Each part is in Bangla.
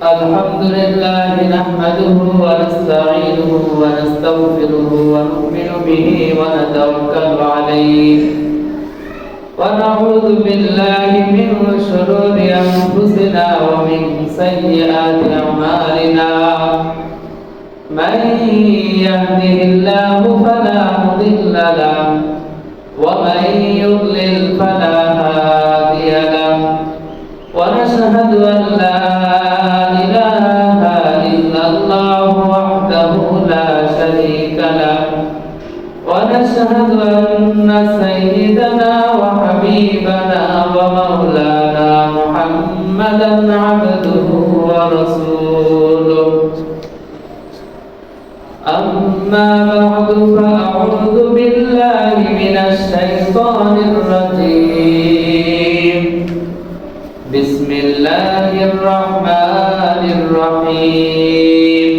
الحمد لله نحمده ونستعينه ونستغفره ونؤمن به ونتوكل عليه ونعوذ بالله من شرور أنفسنا ومن سيئات أعمالنا من يهده الله فلا مضل له ومن يضلل فلا هادي له ونشهد أن لا إله إلا الله وحده لا شريك له ونشهد أن سيدنا وحبيبنا ومولانا محمدا عبده ورسوله أما بعد فأعوذ بالله من الشيطان الرجيم بسم الله الرحمن الرحيم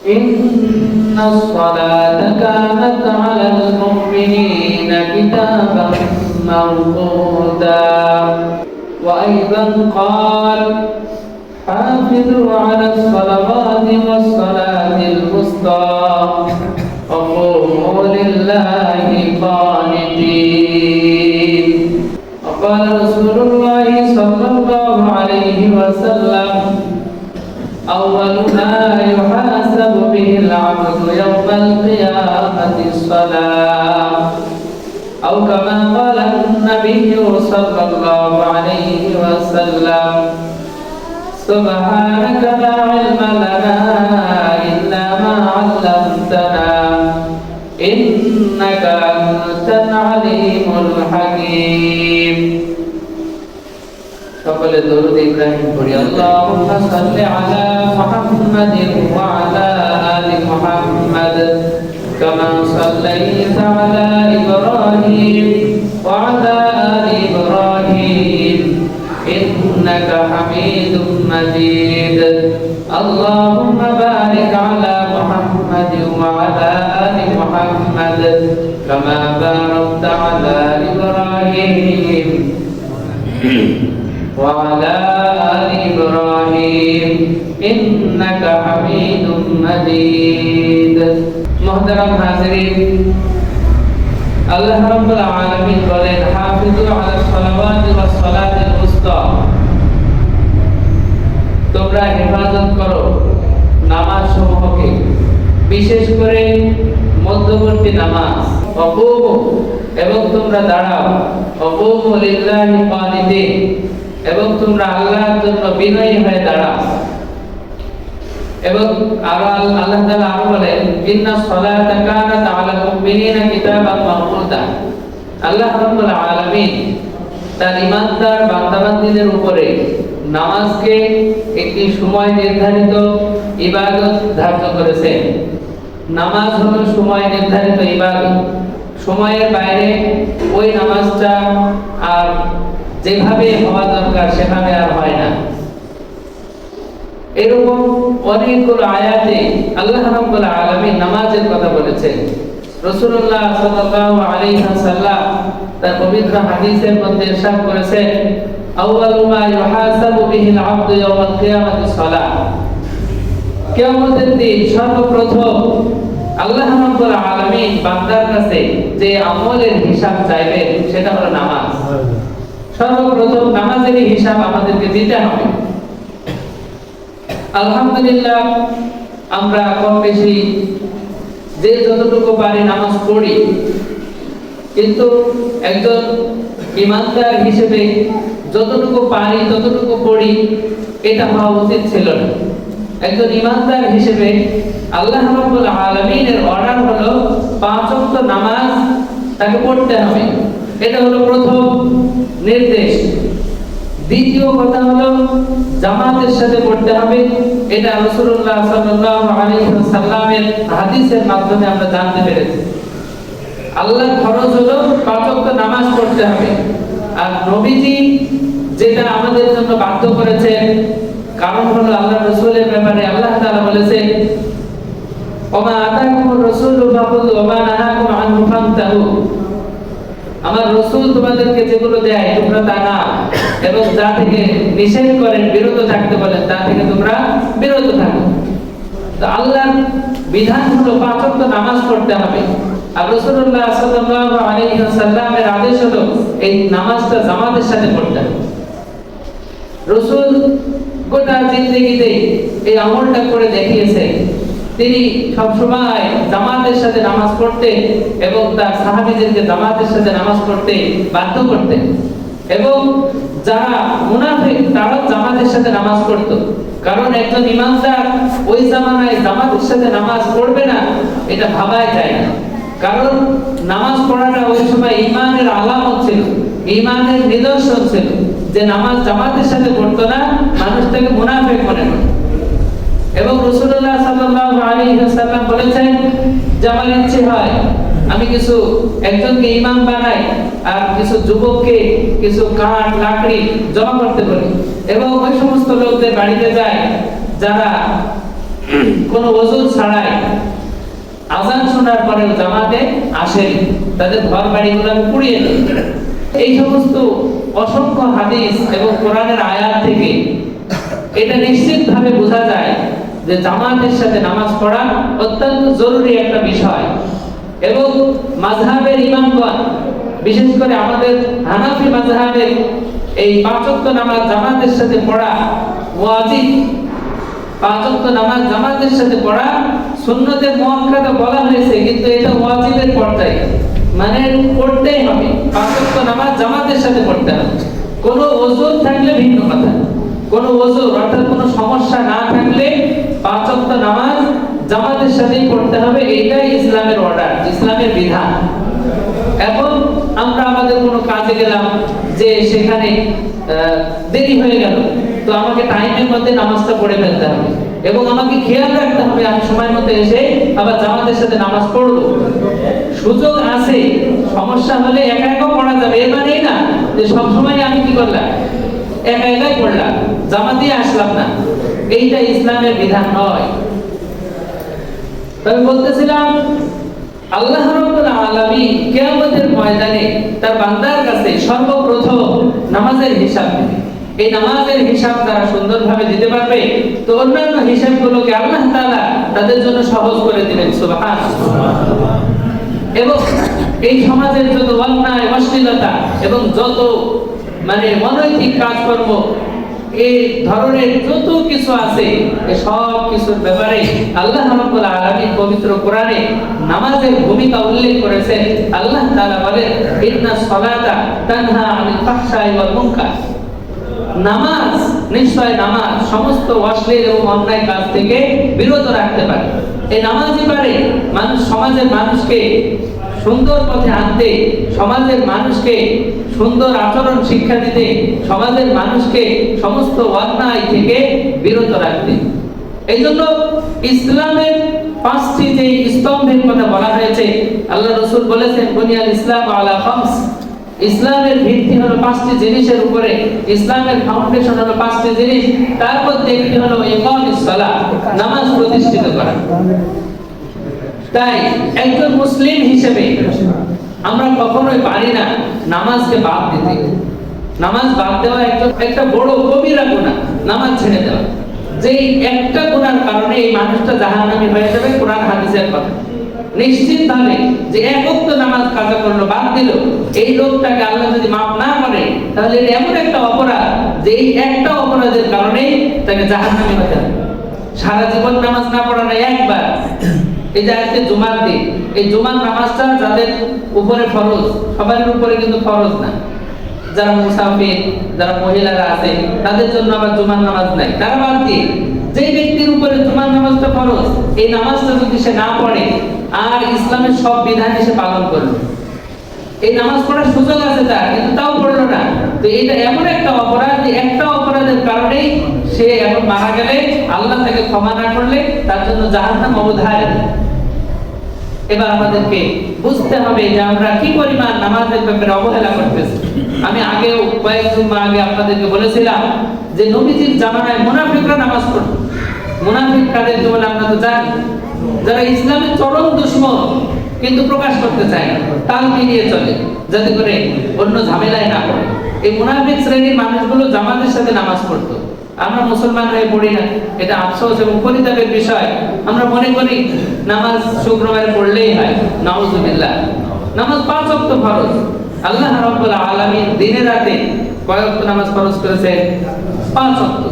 إن الصلاة كانت على المؤمنين كتابا موقوتا وأيضا قال حافظوا على الصلوات والصلاة الوسطى وقوموا لله قانتين وقال رسول الله صلى الله عليه وسلم أول ما يحاسب به العبد يوم القيامة الصلاة أو كما قال النبي صلى الله عليه وسلم سبحانك لا علم لنا إلا ما علمتنا إنك أنت العليم الحكيم সকলে দরুদ ইব্রাহিম পড়ি আল্লাহুম্মা সাল্লি আলা মুহাম্মাদিন ওয়া আলা আলি মুহাম্মাদ কামা সাল্লাইতা আলা ইব্রাহিম ওয়া আলা আলি ইব্রাহিম ইন্নাকা হামিদুম মাজিদ আল্লাহুম্মা বারিক আলা মুহাম্মাদ ওয়া আলা আলি মুহাম্মাদ কামা বারাকতা আলা ইব্রাহিম وعلى آل إبراهيم إنك حميد مجيد محترم حاضرين الله رب العالمين বলেন হাফিজু আলা সালাওয়াতি ওয়াস সালাতিল উসতা তোমরা হেফাজত করো নামাজ সমূহকে বিশেষ করে মধ্যবর্তী নামাজ ওয়াকুমু এবং তোমরা দাঁড়াও ওয়াকুমু লিল্লাহি কানিতিন এবং তোমরা আল্লাহর জন্য বিনয়ী হয়ে দাঁড়াও এবং আল্লাহ তাআলা আরো বলেন ইন্নাস সালাতা কানাত আলাল মুমিনিনা কিতাবান মাওকুতা আল্লাহ রাব্বুল আলামিন তার ঈমানদার বান্দা-বান্দীদের উপরে নামাজকে একটি সময় নির্ধারিত ইবাদত ধার্য করেছেন নামাজ হলো সময় নির্ধারিত ইবাদত সময়ের বাইরে ওই নামাজটা আর যেভাবে হওয়া দরকার সেভাবে আর হয় না এরকম অনেকগুলো আয়াতে আল্লাহ রাব্বুল আলামিন নামাজের কথা বলেছেন রাসূলুল্লাহ সাল্লাল্লাহু আলাইহি ওয়াসাল্লাম তার পবিত্র হাদিসের মধ্যে ইরশাদ করেছেন আউয়ালু মা ইউহাসাবু বিহিল আবদু ইয়াওমাল কিয়ামাতিস সালাহ কিয়ামতের দিন সর্বপ্রথম আল্লাহ রাব্বুল আলামিন বান্দার কাছে যে আমলের হিসাব চাইবেন সেটা হলো নামাজ সর্বপ্রথম নামাজের হিসাব আমাদেরকে দিতে হবে আলহামদুলিল্লাহ আমরা কম বেশি যে যতটুকু পারি নামাজ পড়ি কিন্তু একজন ঈমানদার হিসেবে যতটুকু পারি ততটুকু পড়ি এটা হওয়া উচিত ছিল না একজন ঈমানদার হিসেবে আল্লাহ রাব্বুল আলামিনের অর্ডার হলো 5 ওয়াক্ত নামাজ তাকে পড়তে হবে এটা হলো প্রথম নির্দেশ দ্বিতীয় কথা হলো জামাতের সাথে পড়তে হবে এটা রাসূলুল্লাহ সাল্লাল্লাহু আলাইহি ওয়াসাল্লামের হাদিসের মাধ্যমে আমরা জানতে পেরেছি আল্লাহর ফরজ হলো 5 ওয়াক্ত নামাজ পড়তে হবে আর নবীজি যেটা আমাদের জন্য বাধ্য করেছেন কারণ হলো আল্লাহর রাসূলের ব্যাপারে আল্লাহ তাআলা বলেছেন ওমা আতাকুমুর রাসূলু ফাখুযু ওয়া মা নাহাকুম আনহু ফান্তাহু আমার রাসূল তোমাদেরকে যেগুলো দেয় তোমরা তা না এবং যা থেকে নিষেধ করেন, বিরত থাকতে বলেন, তা থেকে তোমরা বিরত থাকো। তো আল্লাহর বিধান হলো 5 ওয়াক্ত নামাজ পড়তে হবে। আর রাসূলুল্লাহ সাল্লাল্লাহু আলাইহি ওয়াসাল্লামের আদেশ হলো এই নামাজটা জামাতের সাথে পড়তে হবে। রাসূল গোটা জিন্দেগিতে এই আমলটা করে দেখিয়েছে। তিনি সবসময় জামাতের সাথে নামাজ পড়তেন এবং তার সাহাবীদেরকে জামাতের সাথে নামাজ পড়তে বাধ্য করতেন। এবং যারা মুনাফিক তারাও জামাতের সাথে নামাজ পড়তো, কারণ একজন ইমানদার ওই জামানায় জামাতের সাথে নামাজ পড়বে না এটা ভাবাই যায় না। কারণ নামাজ পড়াটা ওই সময় ঈমানের আলামত ছিল, ঈমানের নিদর্শন ছিল। যে নামাজ জামাতের সাথে পড়তো না, মানুষ তাকে মুনাফিক মনে করত। এবং রাসূলুল্লাহ সাল্লাল্লাহু আলাইহি ওয়াসাল্লাম বলেছেন যে আমার ইচ্ছে হয় আমি কিছু একজনকে ইমাম বানাই আর কিছু যুবককে কিছু কাঠ লাকড়ি জমা করতে বলি এবং ওই সমস্ত লোকদের বাড়িতে যায় যারা কোনো ওযু ছাড়াই আযান শোনার পরেও জামাতে আসেন, তাদের ঘর বাড়িগুলো আমি পুড়িয়ে দিই। এই সমস্ত অসংখ্য হাদিস এবং কোরআনের আয়াত থেকে এটা নিশ্চিতভাবে বোঝা যায় যে জামাতের সাথে নামাজ পড়া অত্যন্ত জরুরি একটা বিষয়। এবং মাযহাবের ইমামগণ, বিশেষ করে আমাদের হানাফি মাযহাবের এই 5 ওয়াক্ত নামাজ জামাতের সাথে পড়া ওয়াজিব। 5 ওয়াক্ত নামাজ জামাতের সাথে পড়া সুন্নতে মুআক্কাদা বলা হয়েছে, কিন্তু এটা ওয়াজিবের পর্যায়ে, মানে পড়তেই হবে। 5 ওয়াক্ত নামাজ জামাতের সাথে পড়তে হবে। কোনো ওযর থাকলে ভিন্ন কথা, কোনো ওযর অর্থাৎ কোনো সমস্যা না থাকলে 5 ওয়াক্ত নামাজ জামাতের সাথেই পড়তে হবে। এইটাই ইসলামের অর্ডার, ইসলামের বিধান। এখন আমরা আমাদের কোনো কাজে গেলাম যে সেখানে দেরি হয়ে গেল, তো আমাকে টাইমের মধ্যে নামাজটা পড়ে ফেলতে হবে এবং আমাকে খেয়াল রাখতে হবে আমি সময় মতো এসে আবার জামাতের সাথে নামাজ পড়ব। সুযোগ আছে, সমস্যা হলে একা একা পড়া যাবে, এর মানে না যে সব সময় আমি কি করলাম একা একাই পড়লাম, জামাতে আসলাম না। এইটা ইসলামের বিধান নয়। তবে বলতেছিলাম আল্লাহ রাব্বুল আলামিন কিয়ামতের ময়দানে তার বান্দার কাছে সর্বপ্রথম নামাজের হিসাব নেবে। এই নামাজের হিসাব যারা সুন্দরভাবে দিতে পারবে তো অন্যান্য হিসাবগুলোকে আল্লাহ তাআলা তাদের জন্য সহজ করে দিবেন। সুবহানাল্লাহ। এবং এই সমাজের যত অন্যায় অশ্লীলতা এবং যত অনৈতিক কাজকর্ম এই ধরনের যত কিছু আছে এই সব কিছুর ব্যাপারে আল্লাহ রাব্বুল আলামিন পবিত্র কোরআনে নামাজের ভূমিকা উল্লেখ করেছেন। আল্লাহ তাআলা বলেন ইন্নাস সালাতা তানহা আনিল ফাহশাই ওয়াল মুনকার। নামাজ, নিশ্চয় নামাজ সমস্ত অশ্লীল এবং অন্যায় কাজ থেকে বিরত রাখতে পারে। এই নামাজই পারে সমাজের মানুষকে সুন্দর পথে আনতে, সমাজের মানুষকে সুন্দর আচরণ শিক্ষা দিতে, সমাজের মানুষকে সমস্ত অন্যায় থেকে বিরত রাখতে। এই জন্য ইসলামের 5টি যে স্তম্ভের কথা বলা হয়েছে, আল্লাহ রাসূল বলেছেন বুনিয়াল ইসলাম আলা খামস। ইসলামের ভিত্তি হলো 5টি জিনিসের উপরে, ইসলামের ফাউন্ডেশন হলো 5টি জিনিস। তার মধ্যে একটি হলো ইকামিস সালাত, নামাজ প্রতিষ্ঠিত করা। তাই একজন মুসলিম হিসেবে আমরা কখনোই পারি না নামাজকে বাদ দিতে। নামাজ বাদ দেওয়া একটা বড় কবিরা গুনাহ, নামাজ ছেড়ে দেওয়া। যে একটা গুনার কারণে এই মানুষটা জাহান্নামী হয়ে যাবে, কোরআন হাদিসের কথা। নিশ্চিতভাবে যে এক ওয়াক্ত নামাজ কাজা করলো, বাদ দিল, এই লোকটাকে আল্লাহ যদি মাফ না করে তাহলে এটা এমন একটা অপরাধ যে এই একটা অপরাধের কারণে তাকে জাহান্নামী হতে হবে। সারা জীবন নামাজ না পড়া না, একবার। এই যে আজকে জুমার দিন, এই জুমার নামাজটা যাদের উপরে ফরজ, সবার উপরে কিন্তু ফরজ না। যারা মুসাফির, যারা মহিলারা আছে তাদের জন্য আবার জুমার নামাজ নাই, তারা বাদ দিয়ে যে ব্যক্তির উপরে জুমার নামাজটা ফরজ, এই নামাজটা যদি সে না পড়ে আর ইসলামের সব বিধান সে পালন করলো, এই নামাজ পড়ার সুযোগ আছে তার, কিন্তু তাও পড়লো না, তো এটা এমন একটা অপরাধ যে একটা অপরাধের কারণেই সে এখন মারা গেলে আল্লাহ তাকে ক্ষমা না করলে তার জন্য জাহান্নাম অবধারিত। এবার আমাদেরকে বুঝতে হবে যে আমরা কি পরিমাণ নামাজের ব্যাপারে অবহেলা করতেছি। আমি আগেও কয়েক জুমা আগে আপনাদেরকে বলেছিলাম যে নবীজির জামানায় মুনাফিকরা নামাজ পড়তো। মুনাফিক কাদেরকে বলে আমরা তো জানি, যারা ইসলামের চরম দুশমন, কিন্তু প্রকাশ করতে চায় না, তাল মিলিয়ে চলে যাতে করে অন্য ঝামেলায় না পড়ে। এই মুনাফিক শ্রেণীর মানুষগুলো জামাতের সাথে নামাজ পড়তো, আমরা মুসলমান হয়ে পড়ি না, এটা আফসোস এবং পরিতাপের বিষয়। আমরা মনে করি নামাজ শুক্রবারে পড়লেই হয়, নাউজুবিল্লাহ। নামাজ 5 ওয়াক্ত ফরজ। আল্লাহ রাব্বুল আলামিন দিনে রাতে কয় ওয়াক্ত নামাজ ফরজ করেছেন? 5 ওয়াক্ত।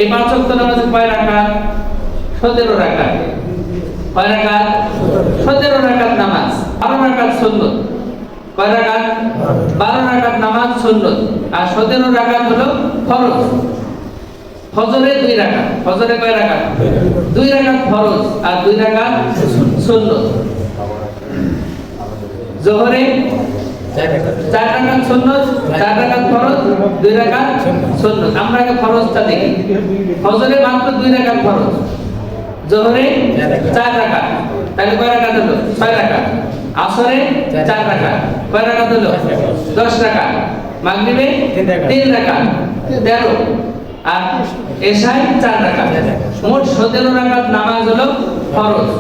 এই 5 ওয়াক্ত নামাজে কয় রাকাত? 17 রাকাত। কয় রাকাত? 17 রাকাত নামাজ। 12 রাকাত সুন্নাত। কয় রাকাত? 12 রাকাত নামাজ সুন্নাত, আর 17 রাকাত হলো ফরজ। ফজরে 2 রাকাত। ফজরে কয় রাকাত? 2 রাকাত ফরজ আর 2 রাকাত সুন্নাত। যোহরে 4 রাকাত সুন্নাত, 4 রাকাত ফরজ, 2 রাকাত সুন্নাত। আমরা আগে ফরজটা দেখি। ফজরে মাত্র 2 রাকাত ফরজ, যোহরে 4 রাকাত, তাহলে কয় রাকাত হলো? 6 রাকাত। আসরে 4 রাকাত, কয় রাকাত হলো? 10 রাকাত। মাগরিবে 3 রাকাত, 13। আর এশায় 4 রাকাত। মোট 17 রাকাত নামাজ হলো ফরজ।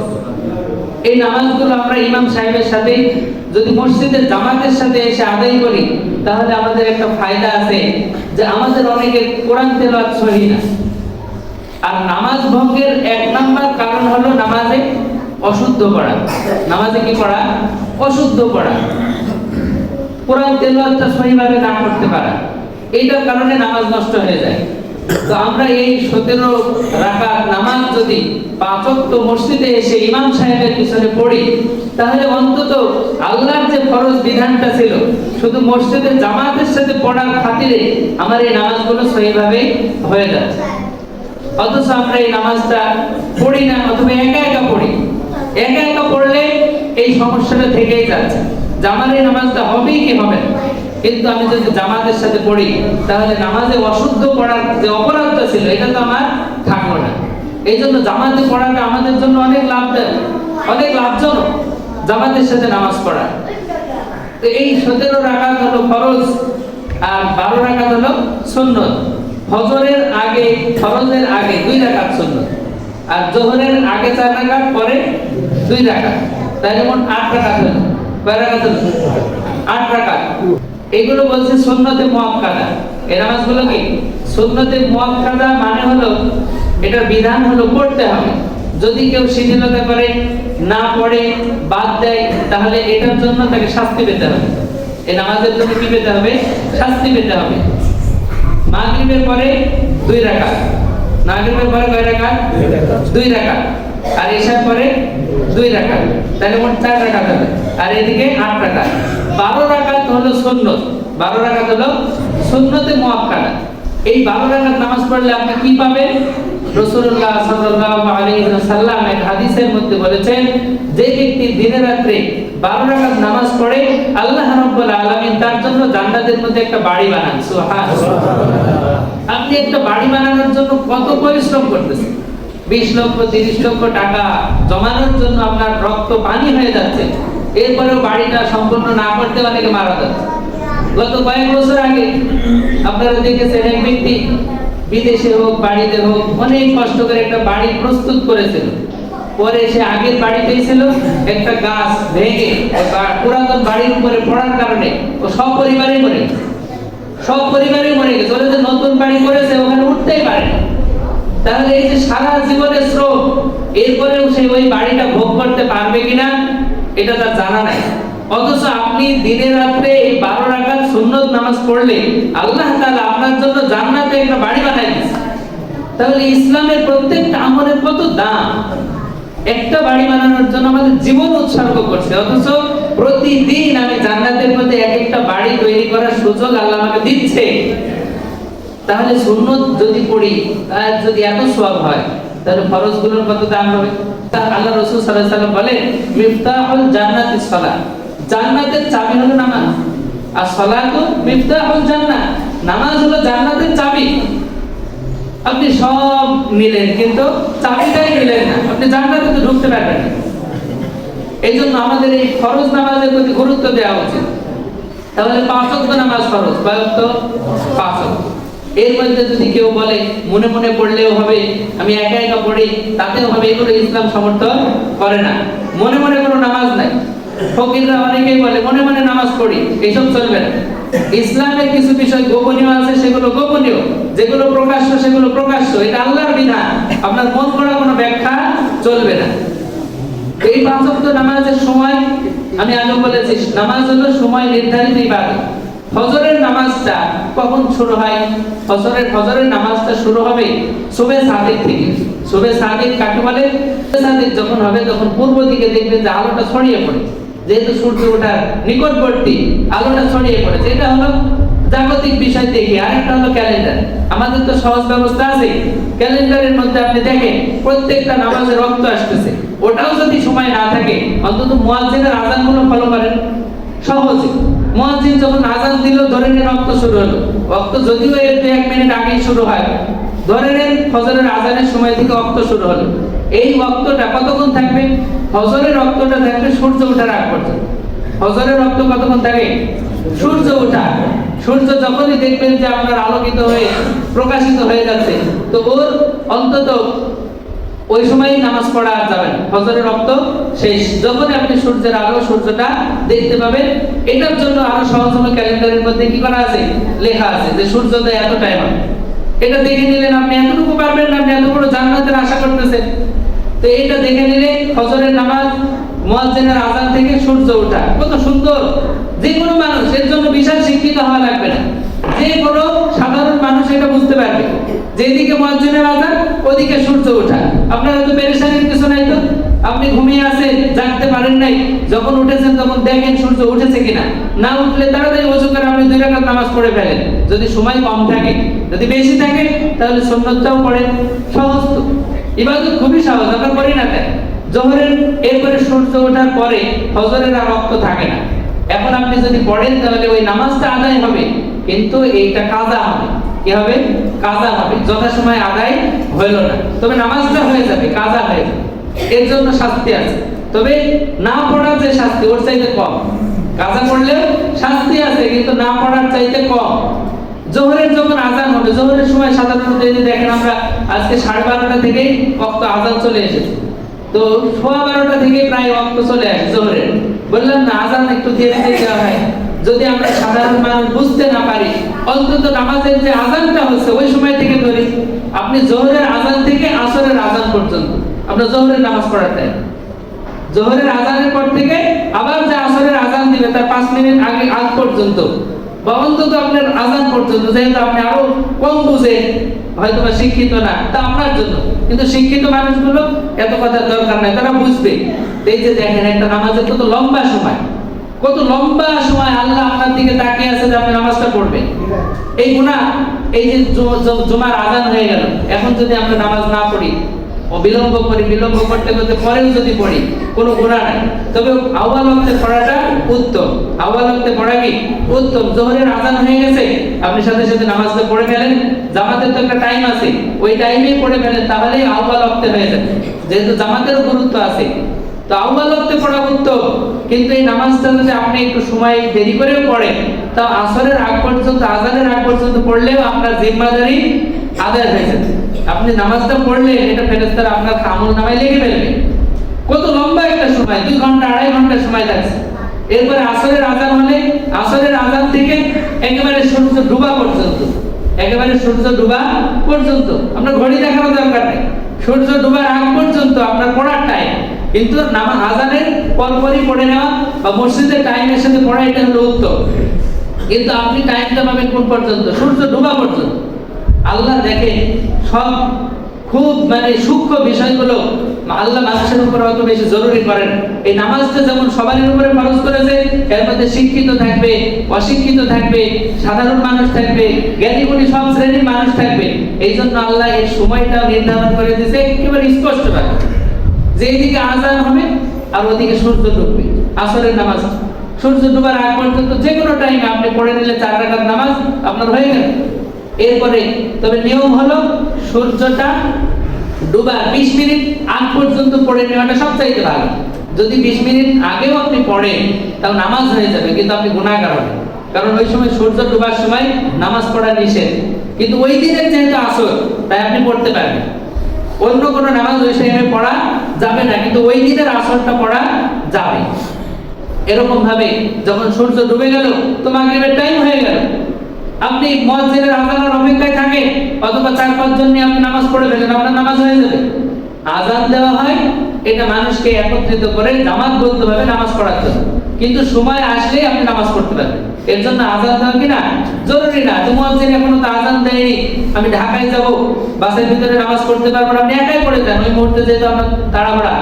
এই নামাজগুলো আমরা ইমাম সাহেবের সাথে যদি মসজিদের জামাতের সাথে এসে আদায় করি, তাহলে আমাদের একটা ফায়দা আছে যে আমাদের অনেকের কোরআন তেলাওয়াত সহি না। আর নামাজ ভঙ্গের 1 নাম্বার কারণ হলো নামাজে অশুদ্ধ পড়া। নামাজে কি পড়া? অশুদ্ধ পড়া। কোরআন তেলাওয়াতটা সহিভাবে না করতে পারা, এইটার কারণে নামাজ নষ্ট হয়ে যায়। তো আমরা এই 17 রাকাত নামাজ যদি 5 ওয়াক্ত মসজিদে এসে ইমাম সাহেবের পিছনে পড়ি, তাহলে অন্তত আল্লাহর যে ফরজ বিধানটা ছিল শুধু মসজিদের জামাতের সাথে পড়ার খাতিরে আমার এই নামাজগুলো সহিভাবে হয়ে যাচ্ছে। অথচ আমরা এই নামাজটা পড়ি না, অথবা একা একা পড়ি। একা একা পড়লে এই সমস্যাটা থেকেই যাচ্ছে যে আমার এই নামাজটা হবেই কি হবে না। কিন্তু আমি যদি জামাতের সাথে পড়ি, তাহলে নামাজে অশুদ্ধ পড়ার যে অপরাধটা ছিল এটা তো আমার থাকলো না। এই জন্য জামাতে পড়াটা আমাদের জন্য অনেক লাভদায়ক, অনেক লাভজনক জামাতের সাথে নামাজ পড়া। তো এই 17 রাকাত হলো ফরজ আর 12 রাকাত হলো সুন্নাত। ফজরের আগে, ফরজের আগে 2 রাকাত সুন্নাত, আর যোহরের আগে 4 রাকাত, পরে 2 রাকাত, তাহলে মোট 8 রাকাত হলো। কয় রাকাত হলো? 8 রাকাত। এগুলো বলছে সুন্নতে মুআক্কাদা। এই নামাজগুলো কি সুন্নতে মুআক্কাদা? মানে হলো এটার বিধান হলো পড়তে হবে। যদি কেউ শিথিলতা করে, না পড়ে, বাদ দেয়, তাহলে এটার জন্য তাকে শাস্তি পেতে হবে। এই নামাজের জন্য কি পেতে হবে? শাস্তি পেতে হবে। মাগরিবের পরে 2 রাকাত। মাগরিবের পরে কয় রাকাত? 2 রাকাত। আর ইশার পরে 2 রাকাত, তাহলে মোট 4 রাকাত হবে। আর এদিকে 8 রাকাত। 12 রাকাত হলো সুন্নাত। 12 রাকাত হলো সুন্নতে মুআক্কাদা। এই 12 রাকাত নামাজ পড়লে আপনি কি পাবেন? রাসূলুল্লাহ সাল্লাল্লাহু আলাইহি ওয়াসাল্লাম এক হাদিসের মধ্যে বলেছেন, যে ব্যক্তি দিনে রাতে 12 রাকাত নামাজ পড়ে, আল্লাহ রাব্বুল আলামিন তার জন্য জান্নাতের মধ্যে একটা বাড়ি বানান। সুবহানাল্লাহ। আপনি একটা বাড়ি বানানোর জন্য কত পরিশ্রম করতেছেন? 20 লক্ষ 30 লক্ষ টাকা জমানোর জন্য আপনার রক্ত পানি হয়ে যাচ্ছে, এরপরেও বাড়িটা সম্পূর্ণ না করতে অনেকে মারা যাচ্ছে। গত কয়েক বছর আগে আপনারা দেখেছেন এক ব্যক্তি বিদেশে হোক বাড়িতে হোক অনেক কষ্ট করে একটা বাড়ি প্রস্তুত করেছিল। পরে সে আগের বাড়িতেই ছিল, একটা গাছ ভেঙে পুরাতন বাড়ির উপরে পড়ার কারণে ও সব পরিবারই মরে গেছে। সব পরিবারই মরে গেছে। ওরা যে নতুন বাড়ি করেছে ওখানে উঠতেই পারে না। তাহলে এই যে সারা জীবনের শ্রম, এরপরেও সে ওই বাড়িটা ভোগ করতে পারবে কিনা এটা তার জানা নাই। অথচ আপনি দিনে রাতে এই 12 রাকাত সুন্নাত নামাজ পড়লে আল্লাহ তাআলা আপনার জন্য জান্নাতে একটা বাড়ি বানায় দিয়েছে। তাহলে ইসলামের প্রত্যেকটা আমলের কত দাম! একটা বাড়ি বানানোর জন্য আমাদের জীবন উৎসর্গ করছে, অথচ প্রতিদিন আমি জান্নাতের মধ্যে এক একটা বাড়ি তৈরি করার সুযোগ আল্লাহ আমাকে দিচ্ছে। তাহলে সুন্নাত যদি পড়ি, আর যদি এত সওয়াব হয়, তাহলে ফরজগুলোর কত দাম হবে? আল্লাহ রাসূল সাল্লাল্লাহু আলাইহি ওয়াসাল্লাম বলেন, মিফতাহুল জান্নাতিস সালাত। জান্নাতের চাবি হলো নামাজ। আর সালাতু মিফতাহুল জান্নাহ, নামাজ হলো জান্নাতের চাবি। আপনি সব নিলেন কিন্তু চাবিটাই নিলেন না, আপনি জান্নাতে তো ঢুকতে পারবেন না। এইজন্য আমাদের এই ফরজ নামাজের প্রতি গুরুত্ব দেওয়া উচিত। তাহলে 5 ওয়াক্ত নামাজ ফরজ, কয় ওয়াক্ত? 5 ওয়াক্ত। এর মধ্যে যদি কেউ বলে মনে মনে পড়লেও হবে, আমি একা একা পড়ি তাতেও হবে, এগুলো ইসলাম সমর্থন করে না। মনে মনে কোনো নামাজ নাই। ফকিররা অনেকেই বলে মনে মনে নামাজ পড়ি, এইসব চলবে না। ইসলামের কিছু বিষয় গোপনীয় আছে, সেগুলো গোপনীয়, যেগুলো প্রকাশ্য সেগুলো প্রকাশ্য, এটা আল্লাহর বিধান। আপনার মন করা কোনো ব্যাখ্যা চলবে না। এই পাঁচ ওয়াক্ত নামাজের সময় আমি আগে বলেছি, নামাজ হলো সময় নির্ধারিত ইবাদত। ফজরের নামাজটা কখন শুরু হয়? ফজরের নামাজটা শুরু হবে সুবহে সাদিক থেকে। সুবহে সাদিক কাকে বলে? সাদিক যখন হবে তখন পূর্ব দিকে দেখবেন যে আলোটা ছড়িয়ে পড়ে, যেহেতু সূর্য ওঠার নিকটবর্তী আলোটা ছড়িয়ে পড়েছে। এটা হলো জাগতিক বিষয় দেখি। আরেকটা হলো ক্যালেন্ডার। আমাদের তো সহজ ব্যবস্থা আছে, ক্যালেন্ডারের মধ্যে আপনি দেখেন প্রত্যেকটা নামাজের রক্ত আসতেছে। ওটাও যদি সময় না থাকে, অন্তত মুয়াজ্জিনের আযানগুলো ফলো করেন সহজে। মুয়াজ্জিন যখন আযান দিল, ধরে নিন রক্ত শুরু হলো। রক্ত যদিও এর 2-1 মিনিট আগেই শুরু হয়, ধরে নিন ফজরের আযানের সময় থেকে রক্ত শুরু হলো। এই রক্তটা কতক্ষণ থাকবে? ফজরের রক্তটা থাকবে সূর্য ওঠার আগ পর্যন্ত। ফজরের রক্ত কতক্ষণ থাকে? সূর্য ওঠা। সূর্য যখনই দেখবেন যে আপনার আলোকিত হয়ে প্রকাশিত হয়ে যাচ্ছে, তো ওর অন্তত ওই সময়ই নামাজ পড়া যাবে না। ফজরের রক্ত শেষ। যখন আপনি সূর্যের আলো, সূর্যটা দেখতে পাবেন, এটার জন্য আরো সহজ হলো ক্যালেন্ডারের মধ্যে কি করা আছে? লেখা আছে যে সূর্যোদয় এত টাইম হবে। এটা দেখে নিলেন, আপনি এতটুকু পারবেন না, আপনি এত বড় জান্নাতের আশা করতেছেন। তো এটা দেখে নিলে ফজরের নামাজ, মুয়াজ্জিনের আযান থেকে সূর্য ওঠা কত সুন্দর। যে কোনো মানুষ এর জন্য বিশাল শিক্ষিত হওয়া লাগবে না, যে কোনো সাধারণ মানুষ এটা বুঝতে পারবে। যেদিকে মুয়াজ্জিনের আযান, ওদিকে সূর্য ওঠা। আপনার তো পেরেশানির কিছু নাই। তো আপনি ঘুমিয়ে আছেন, জাগতে পারেন নাই, যখন উঠেছেন তখন দেখেন সূর্য উঠেছে কিনা। না উঠলে তাড়াতাড়ি ওযু করে আপনি 2 রাকাত নামাজ পড়ে ফেলেন, যদি সময় কম থাকে। যদি বেশি থাকে তাহলে সুন্নতটাও পড়েন। সহজ তো, ইবাদত খুবই সহজ। আমরা করি না কেন? জোহরের এরপরে সূর্য ওঠার পরে ফজরের আর রক্ত থাকে না। এখন আপনি যদি পড়েন তাহলে ওই নামাজটা আদায় হবে, কিন্তু এইটা কাজা হবে। কি হবে? কাজা হবে। যথাসময়ে আদায় হইল না, তবে নামাজটা হয়ে যাবে, কাজা হয়ে যাবে। এর জন্য শাস্তি আছে, তবে না পড়ার যে শাস্তি ওর চাইতে কম। কাজা করলেও শাস্তি আছে, কিন্তু না পড়ার চাইতে কম। জোহরের যখন আযান হবে, জোহরের সময় সাধারণত এই যে দেখেন আমরা আজকে 12:30টা থেকেই ওয়াক্ত আযান চলে এসেছে। তো 12:15টা থেকে প্রায় ওয়াক্ত চলে আসে জোহরের। বললাম না, আযান একটু ধীরে ধীরে দেওয়া হয়। যদি আমরা সাধারণ মানুষ বুঝতে না পারি, অন্তত নামাজের যে আযানটা হচ্ছে ওই সময় থেকে ধরি। আপনি জোহরের আযান থেকে আসরের আযান পর্যন্ত আমরা জোহরের নামাজ পড়ার টাইম। জোহরের আযানের পর থেকে আবার যে আসরের আযান দিবে তার 5 মিনিট আগ পর্যন্ত, বা অন্তত আপনার আযান পর্যন্ত। যেহেতু আপনি আরো কম বুঝেন, হয়তো বা শিক্ষিত না, তা আপনার জন্য। কিন্তু শিক্ষিত মানুষগুলো এত কথার দরকার নাই, তারা বুঝবে। এই যে দেখেন একটা নামাজের কত লম্বা সময়, কত লম্বা সময় আল্লাহ আপনার দিকে তাকিয়ে আছে যে আপনি নামাজটা পড়বেন। এই গুনাহ, এই যে জুমার আযান হয়ে গেল, এখন যদি আমরা নামাজ না পড়ি, বিলম্ব করতে করতে পরেও যদি পড়ি, কোনো গুনাহ নাই। তবে আউয়াল ওয়াক্তে পড়াটা উত্তম। আউয়াল ওয়াক্তে পড়া কি উত্তম। জোহরের আযান হয়ে গেছে, আপনি সাথে সাথে নামাজটা পড়ে ফেলেন। জামাতের তো একটা টাইম আছে, ওই টাইমেই পড়ে ফেলেন, তাহলেই আউয়াল ওয়াক্তে হয়ে যাবে। যেহেতু জামাতেরও গুরুত্ব আছে, তো আউয়াল ওয়াক্তে পড়া উত্তম। কিন্তু এই নামাজটা যদি আপনি একটু সময় দেরি করেও পড়েন, তা আসরের আগ পর্যন্ত, আযানের আগ পর্যন্ত পড়লেও আপনার জিম্মাদারি আদায় হয়ে যাবে। আপনি নামাজটা পড়লে এটা ফেরেশতারা আপনার আমলনামায় লিখে ফেলবে। কত লম্বা একটা সময়, 2 ঘন্টা 2.5 ঘন্টা সময় লাগছে। এরপরে আসরের আযান হলে, আসরের আযান থেকে একেবারে সূর্য ডুবা পর্যন্ত, একেবারে সূর্য ডুবা পর্যন্ত আপনার ঘড়ি দেখানোর দরকার নেই। সূর্য ডুবার আগ পর্যন্ত আপনার পড়ার টাইম। কিন্তু নামাজ আযানের পরপরই পড়ে নেওয়া বা মসজিদের টাইমের সাথে পড়া, এটা হলো উত্তম। কিন্তু আপনি টাইমটা পাবেন কোন পর্যন্ত? সূর্য ডুবা পর্যন্ত। আল্লাহ দেখে সব, খুব সূক্ষ্ম বিষয়গুলো আল্লাহ মানুষের উপর অত বেশি জরুরি করেন। এই নামাজটা যেমন সবার উপরে ফরজ করেছে, এর মধ্যে শিক্ষিত থাকবে, অশিক্ষিত থাকবে, সাধারণ মানুষ থাকবে, জ্ঞানীগুণী সব শ্রেণীর মানুষ থাকবে। এই জন্য আল্লাহ এই সময়টা নির্ধারণ করে দিয়েছে একেবারে স্পষ্টভাবে, যে এইদিকে আযান হবে আর ওদিকে সূর্য ডুববে। আসরের নামাজ সূর্য ডুবার আগ পর্যন্ত যে কোনো টাইমে আপনি পড়ে নিলে 4 রাকাত নামাজ আপনার হয়ে গেল। এরপরে তবে নিয়ম হলো সূর্যটা ডুবার 20 মিনিট আগ পর্যন্ত পড়ে নেওয়াটা সবচাইতে ভালো। যদি 20 মিনিট আগেও আপনি পড়েন তাও নামাজ হয়ে যাবে, কিন্তু আপনি গুনাহগার হবেন। কারণ ওই সময় সূর্য ডুবার সময় নামাজ পড়া নিষেধ। কিন্তু ওই দিনের যেহেতু আসর, তাই আপনি পড়তে পারবেন। অন্য কোনো নামাজ ওই টাইমে পড়া যাবে না, কিন্তু ওই দিনের আসরটা পড়া যাবে। এরকম ভাবে যখন সূর্য ডুবে গেল তো মাগরিবের টাইম হয়ে গেল, আপনি মুয়াজ্জিনের আযানের অপেক্ষায় থাকেন অথবা 4-5 জন নিয়ে আপনি নামাজ পড়ে ফেলেন, আপনার নামাজ হয়ে যাবে। আযান দেওয়া হয় এটা মানুষকে একত্রিত করে জামাতবদ্ধভাবে নামাজ পড়ার জন্য, কিন্তু সময় আসলেই আপনি নামাজ পড়তে পারবেন। এর জন্য আযান দেওয়া কিনা জরুরি না। তো মুয়াজ্জিন এখনো তো আযান দেয়নি, আমি ঢাকায় যাব, বাসের ভিতরে নামাজ পড়তে পারবো না, আপনি একাই পড়ে যান। ওই মুহূর্তে যেহেতু আপনার তাড়াহুড়া,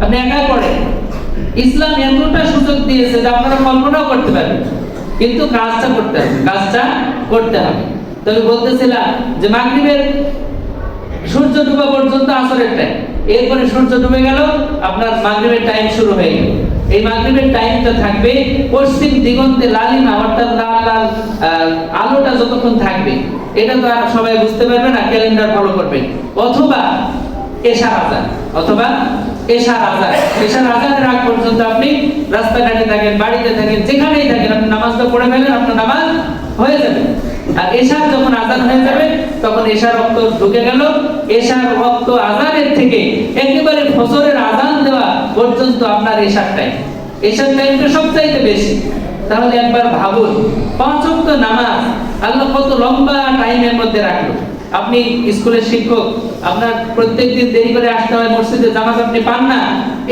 আপনি একাই পড়েন। ইসলাম এতটা সুযোগ দিয়েছে যে আপনারা কল্পনাও করতে পারবেন, কিন্তু কাজটা করতে হবে, কাজটা করতে হবে। তবে বলতেছিলাম যে মাগরিবের সূর্য ডুবা পর্যন্ত আসরের টাইম, এরপরে সূর্য ডুবে গেল আপনার মাগরিবের টাইম শুরু হয়ে গেল। এই মাগরিবের টাইমটা থাকবে পশ্চিম দিগন্তে লালিমা, অর্থাৎ লাল লাল আলোটা যতক্ষণ থাকবে, এটা তো আর সবাই বুঝতে পারবে না, ক্যালেন্ডার ফলো করবে। অথবা এশার আযান, অথবা এশার আযান, এশার আযানের আগ পর্যন্ত আপনি রাস্তাঘাটে থাকেন, বাড়িতে থাকেন, যেখানেই থাকেন, আপনি নামাজটা পড়ে ফেলেন, আপনার নামাজ হয়ে যাবে। আর এশার যখন আযান হয়ে যাবে তখন এশার ওয়াক্ত ঢুকে গেল। এশার ওয়াক্ত আযানের থেকে একেবারে ফজরের আযান দেওয়া পর্যন্ত আপনার এশার টাইম, এশার টাইমটা সবচাইতে বেশি। তাহলে একবার ভাবুন, 5 ওয়াক্ত নামাজ আল্লাহ কত লম্বা টাইমের মধ্যে রাখলো। আপনি স্কুলের শিক্ষক, আপনার প্রত্যেকদিন দেরি করে আসতে হয় মসজিদে, জামাত আপনি পান না,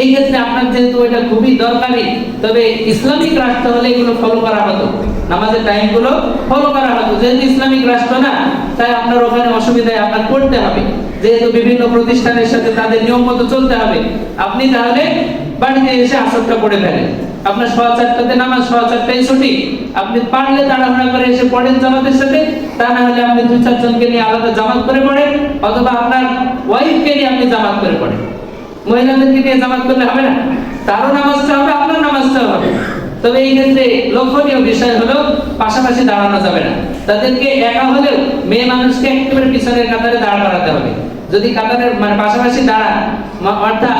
এই ক্ষেত্রে আপনার যেহেতু এটা খুবই দরকারি, তবে ইসলামিক রাষ্ট্র হলে এগুলো ফলো করা হতো, নামাজের টাইমগুলো ফলো করা হতো। যেহেতু ইসলামিক রাষ্ট্র না, তাই আপনার ওখানে অসুবিধায় আপনার পড়তে হবে, যেহেতু বিভিন্ন প্রতিষ্ঠানের সাথে তাদের নিয়ম মতো চলতে হবে। আপনি তাহলে বাড়িতে এসে আসরটা পড়ে ফেলেন, আপনার 4:15 নামাজ, 4:15 ছুটি, আপনি পারলে তাড়াহুড়া করে এসে পড়েন জামাতের সাথে, তা না হলে আপনি 2-4 জনকে নিয়ে আলাদা জামাত করে পড়েন, অথবা আপনার ওয়াইফকে নিয়ে আপনি জামাত করে পড়েন। মহিলাদেরকে নিয়ে জামাত করলে হবে না, তারও নামাজটা হবে, আপনার নামাজটাও হবে। তবে এই ক্ষেত্রে লক্ষণীয় বিষয় হলো পাশাপাশি দাঁড়ানো যাবে না, তাদেরকে একা হলেও মেয়ে মানুষকে একেবারে পিছনের কাতারে দাঁড় করাতে হবে। যদি কাতারের মানে পাশাপাশি দাঁড়ান, অর্থাৎ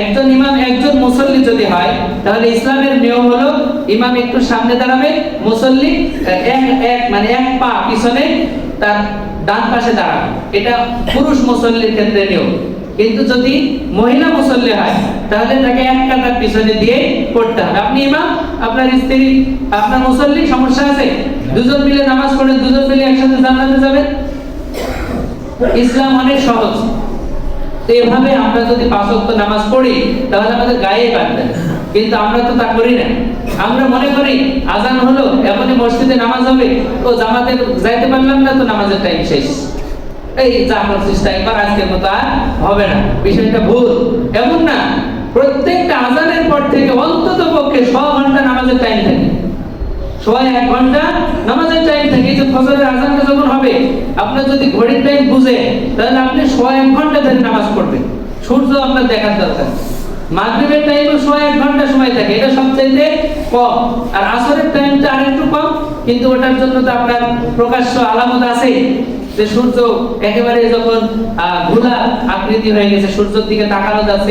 একজন ইমাম একজন মুসল্লি যদি হয়, তাহলে ইসলামের নিয়ম হলো ইমাম একটু সামনে দাঁড়াবে, মুসল্লি এক পা পিছনে তার ডান পাশে দাঁড়াবে। এটা পুরুষ মুসল্লির ক্ষেত্রে নিয়ম। কিন্তু যদি মহিলা মুসল্লি হয় তাহলে তাকে এক কাতার পিছনে দিয়ে পড়তে হবে। আপনি ইমাম, আপনার স্ত্রী, আপনার মুসল্লি, সমস্যা আছে? দুজন মিলে নামাজ পড়ে, দুজন মিলে একসাথে জান্নাতে যাবেন। ইসলাম অনেক সহজ। তো এভাবে আমরা যদি 5 ওয়াক্ত নামাজ পড়ি তাহলে আমাদের গায়ে বাঁধবে, কিন্তু আমরা তো তা করি না। আমরা মনে করি আজান হলো, এখনই মসজিদে নামাজ হবে, তো জামাতে যাইতে পারলাম না, তো নামাজের টাইম শেষ, এই যা করছিস একবার, আজকের মতো আর হবে না। বিষয়টা ভুল, এমন না। প্রত্যেকটা আজানের পর থেকে অন্তত পক্ষে 100 ঘন্টা নামাজের টাইম থাকে, 1 ঘন্টা নামাজের টাইম থাকে। এই যে ফজরের আজানটা যখন হবে, আপনার যদি ঘড়ির টাইম বুঝে, তাহলে আপনি 1 ঘন্টা ধরে নামাজ পড়বেন। সূর্য আপনার দেখার দরকার। মাগরিবের টাইমে 1 ঘন্টা সময় থাকে, এটা সবচেয়ে কম। আর আসরের টাইমটা আরেকটু কম, কিন্তু ওটার জন্য তো আপনার প্রকাশ্য আলামত আছে যে সূর্য একেবারে যখন ঘোলা আকৃতি হয়ে গেছে, সূর্যের দিকে তাকানো যাচ্ছে,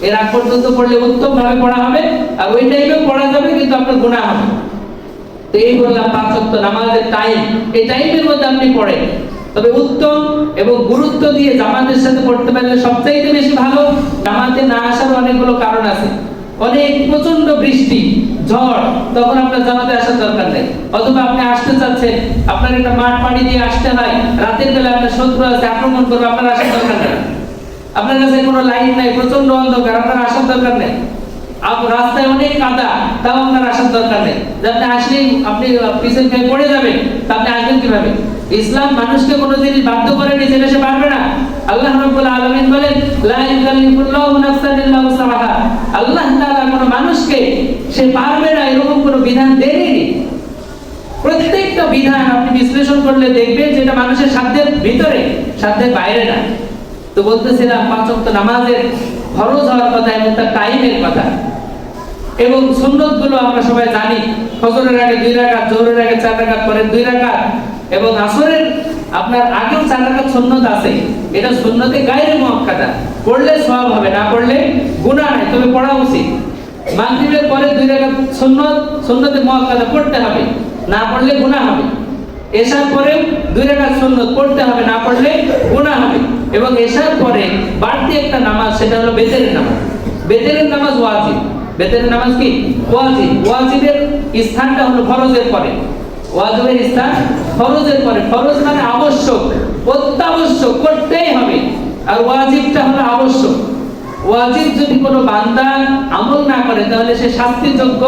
এর আগ পর্যন্ত পড়লে উত্তম ভাবে পড়া হবে। আর ওই টাইমে পড়া যাবে, কিন্তু আপনার গুনাহ হবে। তো এই বললাম 5 ওয়াক্ত নামাজের টাইম, এই টাইমের মধ্যে আপনি পড়েন। তবে উত্তম এবং গুরুত্ব দিয়ে জামাতের সাথে পড়তে পারলে সবচাইতে বেশি ভালো। জামাতে না আসার অনেকগুলো কারণ আছে। অনেক প্রচন্ড বৃষ্টি, ঝড়, তখন আপনার জামাতে আসার দরকার নেই। অথবা আপনি আসতে চাচ্ছেন, আপনার একটা মাঠ পাড়ি দিয়ে আসতে হয়, রাতের বেলা আপনার শত্রু আছে, আক্রমণ করবে, আপনার আসার দরকার নেই। আপনার কাছে কোনো লাইট নাই, প্রচন্ড অন্ধকার, আপনার আসার দরকার নেই। রাস্তায় অনেক কাদা, তাও আপনার আসার দরকার নেই। আপনি আসলেই আপনি পিছন খেয়ে পড়ে যাবেন, তা আপনি আসবেন কিভাবে? ইসলাম মানুষকে কোনো জিনিস বাধ্য করেনি যেটা সে পারবে না। আল্লাহ রাব্বুল আলামিন বলেন, লা ইউকাল্লিফুল্লাহু নাফসান ইল্লা উসআহা। আল্লাহ তাআলা কোনো মানুষকে সে পারবে না এরকম কোনো বিধান দেননি। প্রত্যেকটা বিধান আপনি বিশ্লেষণ করলে দেখবেন যেটা মানুষের সাধ্যের ভিতরে, সাধ্যের বাইরে না। তো বলতেছিলাম 5 ওয়াক্ত নামাজের ফরজ হওয়ার কথা এবং তার টাইমের কথা। এবং সুন্নতগুলো আমরা সবাই জানি, ফজরের আগে 2 রাকাত, জোহরের আগে 4 রাকাত, পরে 2 রাকাত, এবং আসরের আপনার আগেও 4 রাকাত সুন্নত আছে। এটা সুন্নতে গায়রে মুআক্কাদা, পড়লে সওয়াব হবে, না পড়লে গুনাহ নাই, তবে পড়া উচিত। মাগরিবের পরে 2 রাকাত সুন্নত, সুন্নতে মুআক্কাদা পড়তে হবে, না পড়লে গুনাহ হবে। এশার পরে 2 রাকাত সুন্নত পড়তে হবে, না পড়লে গুনাহ হবে। এবং এশার পরে বাড়তি একটা নামাজ, সেটা হলো বেতেরের নামাজ। বেতেরের নামাজ ওয়াজিব। বেতনের নামাজ কি ওয়াজিব। ওয়াজিবের স্থানটা হলো ফরজের পরে। ওয়াজিবের স্থান ফরজের পরে। ফরজ মানে আবশ্যক, অত্যাবশ্যক, করতেই হবে। আর ওয়াজিবটা হলো আবশ্যক। ওয়াজিব যদি কোনো বান্দা আমল না করে তাহলে সে শাস্তিযোগ্য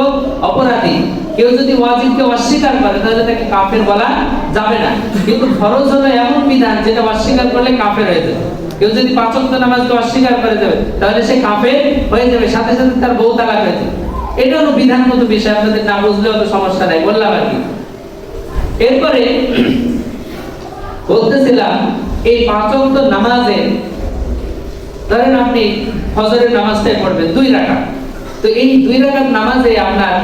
অপরাধী। কেউ যদি ওয়াজিবকে অস্বীকার করে তাহলে তাকে কাফের বলা যাবে না। কিন্তু ফরজ হলো এমন বিধান যেটা অস্বীকার করলে কাফের হয়ে যাবে। কেউ যদি পাঁচ ওয়াক্ত নামাজকে অস্বীকার করে যাবে তাহলে সে কাফের হয়ে যাবে, সাথে সাথে তার বউ তালাক হয়ে যাবে। এটা হলো বিধানগত বিষয়, আপনাদের না বুঝলেও তো সমস্যা নাই, বললাম আর কি। এরপরে বলতেছিলাম এই পাঁচ ওয়াক্ত নামাজে ধরেন আপনি ফজরের নামাজটাই পড়বেন 2 রাকাত। তো এই 2 রাকাত নামাজে আপনার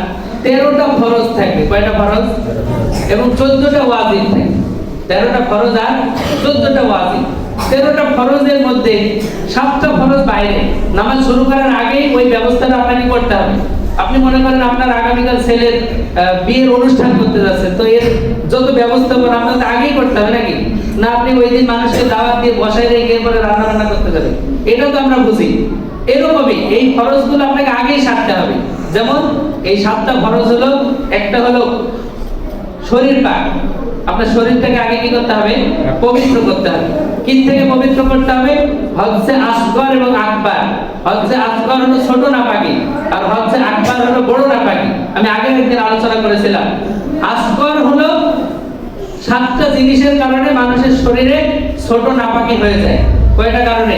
13টা ফরজ থাকবে। কয়টা ফরজ? এবং 14টা ওয়াজিব থাকবে। 13টা ফরজ আর 14টা ওয়াজিব। 13টা ফরজের মধ্যে 7টা ফরজ বাইরে। নামাজ শুরু করার আগেই ওই ব্যবস্থাটা আপনাকে করতে হবে। আপনি মনে করেন আপনার আগামীকাল ছেলের বিয়ের অনুষ্ঠান করতে যাচ্ছে, তো এর যত ব্যবস্থাপনা আপনাকে আগেই করতে হবে নাকি? না আপনি ওই দিন মানুষকে দাওয়াত দিয়ে বসায় রেখে পরে রান্না বান্না করতে যাবেন? এটা তো আমরা বুঝি। এরকমই এই ফরজগুলো আপনাকে আগেই সারতে হবে। যেমন এই 7টা ফরজ হলো, একটা হলো শরীর পাক। আপনার শরীরটাকে আগে কি করতে হবে? পবিত্র করতে হবে। কি থেকে পবিত্র করতে হবে? হচ্ছে আসগর এবং আকবার। হচ্ছে আসগর হলো ছোট নাপাকি, আর হচ্ছে আকবার হলো বড় নাপাকি। আমি আগে একদিন আলোচনা করেছিলাম। আসগর হলো 7টা জিনিসের কারণে মানুষের শরীরে ছোট নাপাকি হয়ে যায়। কয়টা কারণে?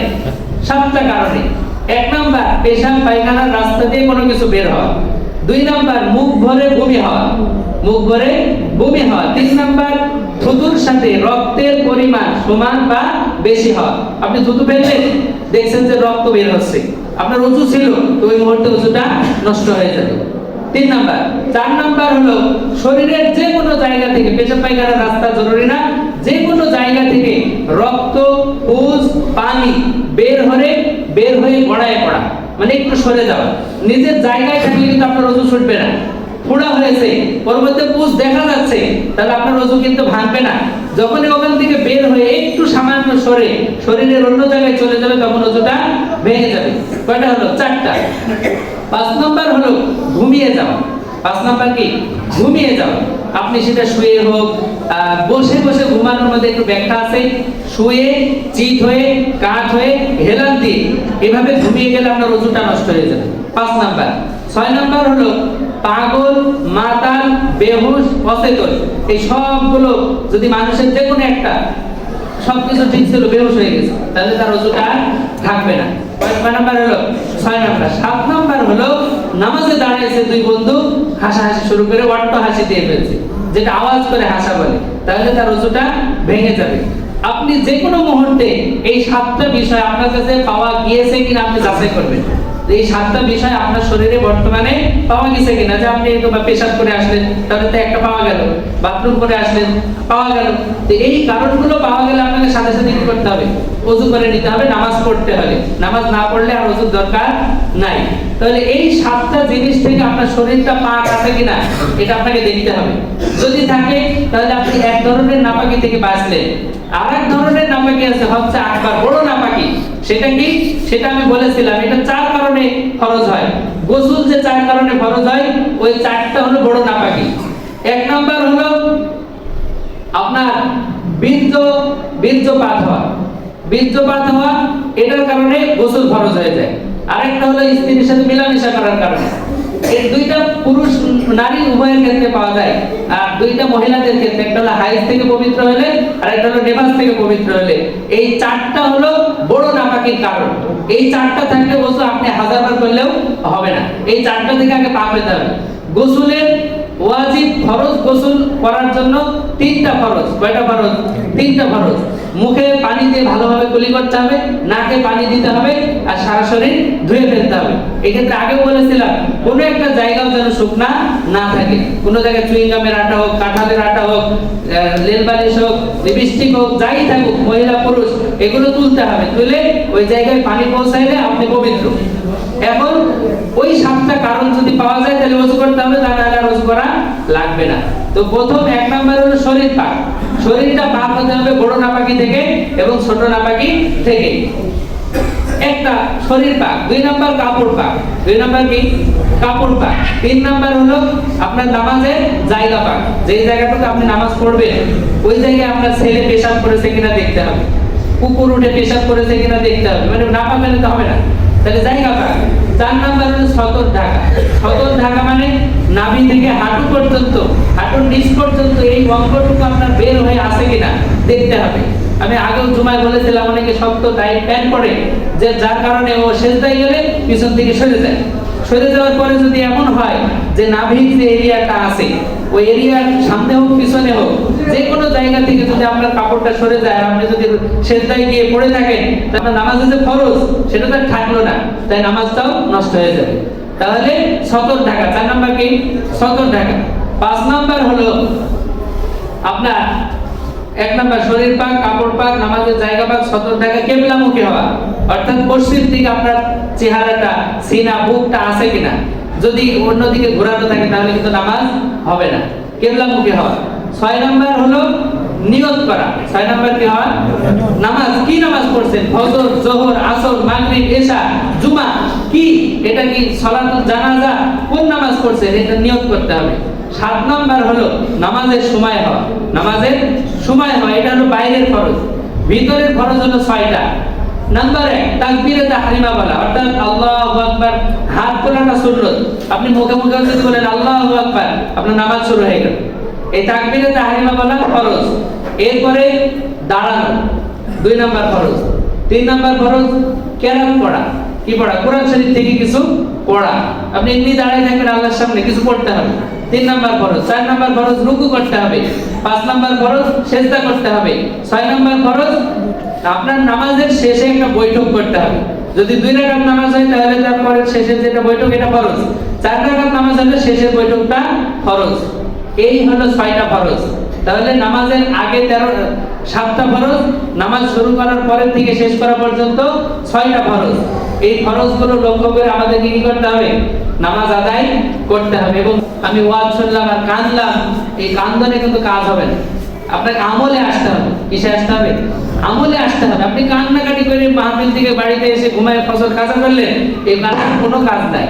7টা কারণে। 1 নাম্বার পেশাব পায়খানার রাস্তা দিয়ে কোনো কিছু বের হওয়া। 2 নাম্বার মুখ ভরে বমি হওয়া, মুখ ভরে বমি হওয়া। 3 নাম্বার থুতুর সাথে রক্তের পরিমাণ সমান বা বেশি হওয়া। আপনি থুতু ফেললেন, দেখছেন যে রক্ত বের হচ্ছে, আপনার ওযু ছিল, তো ওই মুহূর্তে ওযুটা নষ্ট হয়ে যাবে। 3 নাম্বার। 4 নাম্বার হলো শরীরের যে কোনো জায়গা থেকে, পেশাব পায়খানার রাস্তা জরুরি না, যে কোনো জায়গা থেকে রক্ত, পুজ, পানি বের হয়ে গড়ায় পড়া, মানে একটু সরে যাওয়া। নিজের জায়গায় থাকলে কিন্তু আপনার ওযু ছুটবে না। ফোড়া হয়েছে, পরবর্তীতে পুজ দেখা যাচ্ছে, তাহলে আপনার ওযু কিন্তু ভাঙবে না। যখনই ওখান থেকে বের হয়ে একটু সামান্য সরে শরীরের অন্য জায়গায় চলে যাবে তখন ওযুটা ভেঙে যাবে। কয়টা হলো? 4টা। 5 নাম্বার হলো ঘুমিয়ে যাওয়া। 5 নাম্বার কি? ঘুমিয়ে যাওয়া। আপনি সেটা শুয়ে হোক, বসে বসে ঘুমানোর মধ্যে একটু ব্যাখ্যা আছে। শুয়ে, চিত হয়ে, কাঠ হয়ে, হেলান দিয়ে এভাবে ঘুমিয়ে গেলে আপনার ওযুটা নষ্ট হয়ে যাবে। 5 নাম্বার। 6 নাম্বার হলো পাগল, মাতাল, বেহুশ, অচেতন। এই সবগুলো যদি মানুষের যে কোনো একটা, সবকিছু ঠিক ছিল, বেহুশ হয়ে গেছে, তাহলে তার ওযুটা আর থাকবে না। কয় নাম্বার হলো? 6 নাম্বার। 7 নাম্বার হলো নামাজে দাঁড়িয়েছে 2 বন্ধু, হাসাহাসি শুরু করে অট্ট হাসি দিয়ে ফেলছে, যেটা আওয়াজ করে হাসা বলে, তাহলে তার ওযুটা ভেঙে যাবে। আপনি যে কোনো মুহূর্তে এই 7টা বিষয় আপনার কাছে পাওয়া গিয়েছে কিনা আপনি যাচাই করবেন। এই 7টা বিষয় আপনার শরীরে বর্তমানে পাওয়া গেছে কিনা। যে আপনি একটু পেশাব করে আসলেন, তাহলে তো একটা পাওয়া গেল, বাথরুম করে আসলেন, পাওয়া গেল। তো এই কারণগুলো পাওয়া গেলে আপনাকে সাথে সাথে কি করতে হবে? ওযু করে নিতে হবে, নামাজ পড়তে হবে। নামাজ না পড়লে আর ওযুর দরকার নাই। তাহলে এই 7টা জিনিস থেকে আপনার শরীরটা পাক আছে কিনা এটা আপনাকে দেখতে হবে। যদি থাকে তাহলে আপনি এক ধরনের নাপাকি থেকে বাঁচলেন। আর এক ধরনের নাপাকি আছে, হচ্ছে আকবার, বড় নাপাকি। সেটা কি? সেটা আমি বলেছিলাম, এটা 4 কারণে ফরজ হয়। গোসল যে 4 কারণে ফরজ হয়, ওই 4টা হলো বড় নাপাকি। 1 নাম্বার হলো আপনার বীর্যপাত হওয়া। বীর্যপাত হওয়া, এটার কারণে গোসল ফরজ হয়ে যায়। আরেকটা হলো স্ত্রীর সাথে মেলামেশা করার কারণে। এই 2টা পুরুষ নারী উভয়ের ক্ষেত্রে পাওয়া যায়। আর 2টা মহিলাদের ক্ষেত্রে, একটা হলো হাইজ থেকে পবিত্র হলে, আর একটা হলো নেফাস থেকে পবিত্র হলে। এই 4টা হলো বড় নাপাকির কারণ। এই 4টা থাকলে ওযু আপনি 1000 বার করলেও হবে না। এই 4টা থেকে আগে পাক হতে হবে। গোসলের ওয়াজিব ফরজ গোসল করার জন্য 3টা ফরজ। কয়টা ফরজ? 3টা ফরজ। মুখে পানি দিয়ে ভালোভাবে কুলি করতে হবে, নাকে পানি দিতে হবে, আর সারা শরীর ধুয়ে ফেলতে হবে। এক্ষেত্রে আগেও বলেছিলাম, কোনো একটা জায়গাও যেন শুকনা না থাকে। কোনো জায়গায় চুইংগামের আটা হোক, কাঁঠালের আটা হোক, লেল বালিশ হোক, লিপস্টিক হোক, যাই থাকুক, মহিলা পুরুষ, এগুলো তুলতে হবে। তুলে ওই জায়গায় পানি পৌঁছাইলে আপনি পবিত্র। এখন ওই 7টা কারণ যদি পাওয়া যায় তাহলে ওযু করতে হবে, তা নাহলে আর ওযু করা লাগবে না। তো প্রথম 1 নাম্বার হলো শরীর পাক। শরীরটা পাক হতে হবে বড় নাপাকি থেকে এবং ছোট নাপাকি থেকে। একটা শরীর পাক, 2 নাম্বার কাপড় পাক। 2 নাম্বার কি? কাপড় পাক। 3 নাম্বার হলো আপনার নামাজের জায়গা পাক। যেই জায়গাটাতে আপনি নামাজ পড়বেন ওই জায়গায় আপনার ছেলে পেশাব করেছে কিনা দেখতে হবে, কুকুর উঠে পেশাব করেছে কিনা দেখতে হবে, মানে না পাক তো হবে না, তাহলে জায়গা পাক। 4 নাম্বার হলো সতর ঢাকা। সতর ঢাকা মানে নাভি থেকে হাঁটু পর্যন্ত, হাঁটুর নিচ পর্যন্ত এই অঙ্গটুকু আপনার বের হয়ে আসে কিনা দেখতে হবে। আমি আগেও জুমায় বলেছিলাম অনেকে শক্ত টাইট প্যান্ট পরে, যে যার কারণে ও সেজদায় গেলে পিছন থেকে সরে যায়। সরে যাওয়ার পরে যদি এমন হয় যে নাভির যে এরিয়াটা আছে ওই এরিয়ার সামনে হোক পিছনে হোক যে কোনো জায়গা থেকে যদি আপনার কাপড়টা সরে যায় আর আপনি যদি সেজদায় গিয়ে পড়ে থাকেন তাহলে নামাজের যে ফরজ সেটা তো থাকলো না, তাই নামাজটাও নষ্ট হয়ে যাবে। তাহলে সতর ঢাকা। 4 নাম্বার কি? সতর ঢাকা। 5 নাম্বার হলো আপনার 1 নাম্বার শরীর পাক, কাপড় পাক, নামাজের জায়গা পাক, সতর ঢাকা, কিবলামুখী হওয়া, অর্থাৎ পশ্চিম দিকে আপনার চেহারাটা, সিনা, বুকটা আছে কিনা। যদি অন্যদিকে ঘোরানো থাকে তাহলে কিন্তু নামাজ হবে না। কিবলামুখী হওয়া। 6 নাম্বার হলো নিয়ত করা। 6 নাম্বার কি হয়? নামাজ। কি নামাজ পড়ছেন? ফজর, যোহর, আসর, মাগরিব, এশা, জুমা, কি এটা কি সালাতুল জানাজা, কোন নামাজ পড়ছেন এটা নিয়ত করতে হবে। 7 নাম্বার হলো নামাজের সময় হওয়া। নামাজের সময় হয়, এটা হলো বাইরের ফরজ। ভিতরের ফরজ হলো 6টা। নাম্বার 1 তাকবীরে তাহরিমা বলা, অর্থাৎ আল্লাহু আকবার, হাত তোলাটা সুন্নাত। আপনি মুখে মুখে যদি বলেন আল্লাহু আকবার, আপনার নামাজ শুরু হয়ে গেল। এই তাকবীরে তাহরিমা বলা ফরজ। এরপরে দাঁড়ানো 2 নাম্বার ফরজ। 3 নাম্বার ফরজ কেরাত পড়া। কি পড়া? কোরআন শরীফ থেকে কিছু পড়া। আপনি এমনি দাঁড়িয়ে থাকবেন আল্লাহর সামনে, কিছু পড়তে হবে। 3 নাম্বার ফরজ। 4 নাম্বার ফরজ রুকু করতে হবে। 5 নাম্বার ফরজ সিজদা করতে হবে। 6 নাম্বার ফরজ আপনার নামাজের শেষে একটা বৈঠক করতে হবে। যদি 2 রাকাত নামাজ হয় তাহলে তারপরে শেষে যেটা বৈঠক এটা ফরজ। 4 রাকাত নামাজ হলে শেষের বৈঠকটা ফরজ। এই হলো 6টা ফরজ। তাহলে নামাজের আগে 7টা ফরজ, নামাজ শুরু করার পরে থেকে শেষ করা পর্যন্ত 6টা ফরজ। এই ফরজগুলো লক্ষ্য করে আমাদেরকে কি করতে হবে? নামাজ আদায় করতে হবে। এবং আমি ওয়াজ শুনলাম আর কাঁদলাম, এই কান্দনে কিন্তু কাজ হবে না। আপনাকে আমলে আসতে হবে। কিসে আসতে হবে? আমলে আসতে হবে। আপনি কান্নাকাটি করে মাহফিল থেকে বাড়িতে এসে ঘুমায় ফজর কাজা করলেন, এই কাজের কোনো কাজ নাই।